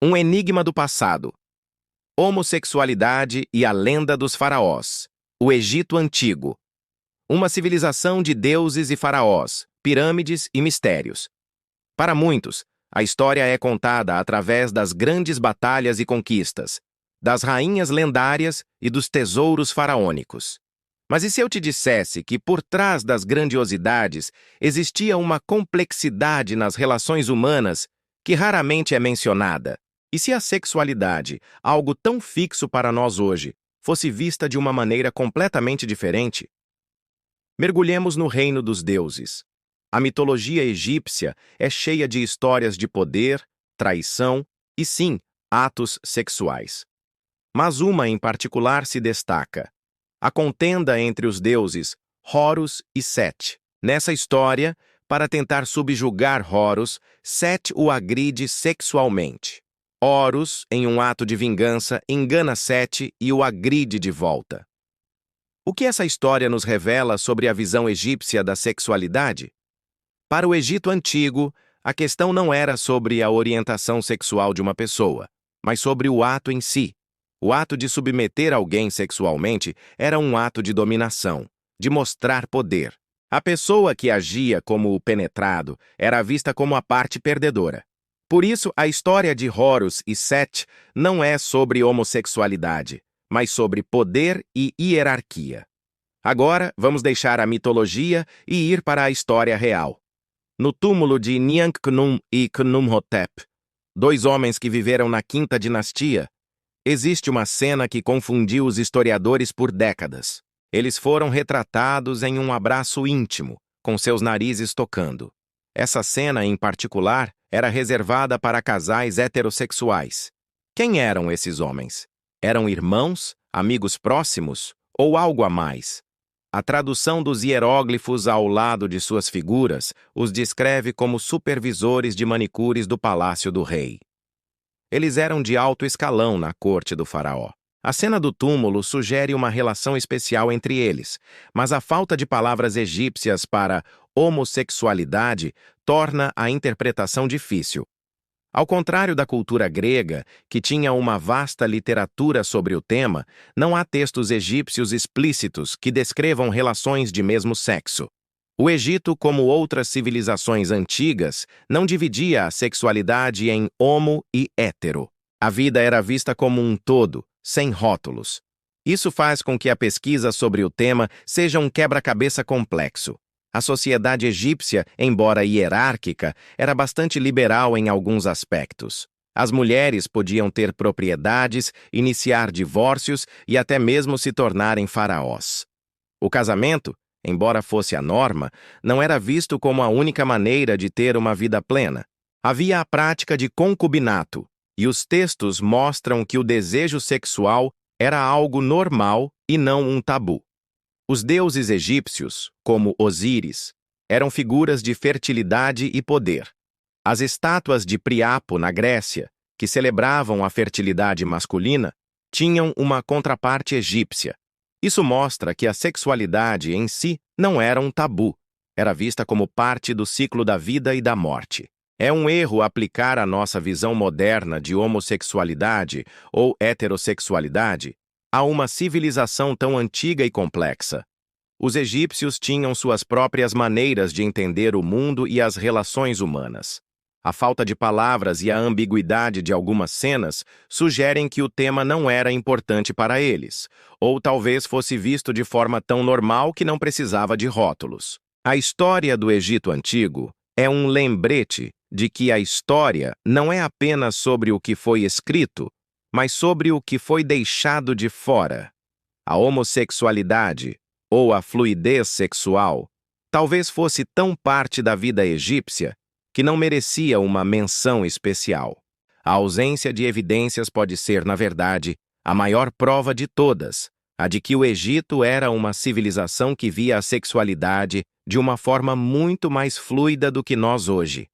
Um enigma do passado. Homossexualidade e a lenda dos faraós. O Egito Antigo. Uma civilização de deuses e faraós, pirâmides e mistérios. Para muitos, a história é contada através das grandes batalhas e conquistas, das rainhas lendárias e dos tesouros faraônicos. Mas e se eu te dissesse que por trás das grandiosidades existia uma complexidade nas relações humanas que raramente é mencionada? E se a sexualidade, algo tão fixo para nós hoje, fosse vista de uma maneira completamente diferente? Mergulhemos no reino dos deuses. A mitologia egípcia é cheia de histórias de poder, traição e, sim, atos sexuais. Mas uma em particular se destaca: a contenda entre os deuses Horus e Sete. Nessa história, para tentar subjugar Horus, Sete o agride sexualmente. Horus, em um ato de vingança, engana Sete e o agride de volta. O que essa história nos revela sobre a visão egípcia da sexualidade? Para o Egito Antigo, a questão não era sobre a orientação sexual de uma pessoa, mas sobre o ato em si. O ato de submeter alguém sexualmente era um ato de dominação, de mostrar poder. A pessoa que agia como o penetrado era vista como a parte perdedora. Por isso, a história de Horus e Sete não é sobre homossexualidade, mas sobre poder e hierarquia. Agora, vamos deixar a mitologia e ir para a história real. No túmulo de Niankhkhnum e Khnumhotep, dois homens que viveram na Quinta Dinastia, existe uma cena que confundiu os historiadores por décadas. Eles foram retratados em um abraço íntimo, com seus narizes tocando. Essa cena, em particular, era reservada para casais heterossexuais. Quem eram esses homens? Eram irmãos, amigos próximos ou algo a mais? A tradução dos hieróglifos ao lado de suas figuras os descreve como supervisores de manicures do palácio do rei. Eles eram de alto escalão na corte do faraó. A cena do túmulo sugere uma relação especial entre eles, mas a falta de palavras egípcias para homossexualidade torna a interpretação difícil. Ao contrário da cultura grega, que tinha uma vasta literatura sobre o tema, não há textos egípcios explícitos que descrevam relações de mesmo sexo. O Egito, como outras civilizações antigas, não dividia a sexualidade em homo e hétero. A vida era vista como um todo, sem rótulos. Isso faz com que a pesquisa sobre o tema seja um quebra-cabeça complexo. A sociedade egípcia, embora hierárquica, era bastante liberal em alguns aspectos. As mulheres podiam ter propriedades, iniciar divórcios e até mesmo se tornarem faraós. O casamento, embora fosse a norma, não era visto como a única maneira de ter uma vida plena. Havia a prática de concubinato, e os textos mostram que o desejo sexual era algo normal e não um tabu. Os deuses egípcios, como Osíris, eram figuras de fertilidade e poder. As estátuas de Priapo, na Grécia, que celebravam a fertilidade masculina, tinham uma contraparte egípcia. Isso mostra que a sexualidade em si não era um tabu, era vista como parte do ciclo da vida e da morte. É um erro aplicar a nossa visão moderna de homossexualidade ou heterossexualidade a uma civilização tão antiga e complexa. Os egípcios tinham suas próprias maneiras de entender o mundo e as relações humanas. A falta de palavras e a ambiguidade de algumas cenas sugerem que o tema não era importante para eles, ou talvez fosse visto de forma tão normal que não precisava de rótulos. A história do Egito Antigo é um lembrete de que a história não é apenas sobre o que foi escrito, mas sobre o que foi deixado de fora. A homossexualidade, ou a fluidez sexual, talvez fosse tão parte da vida egípcia que não merecia uma menção especial. A ausência de evidências pode ser, na verdade, a maior prova de todas, a de que o Egito era uma civilização que via a sexualidade de uma forma muito mais fluida do que nós hoje.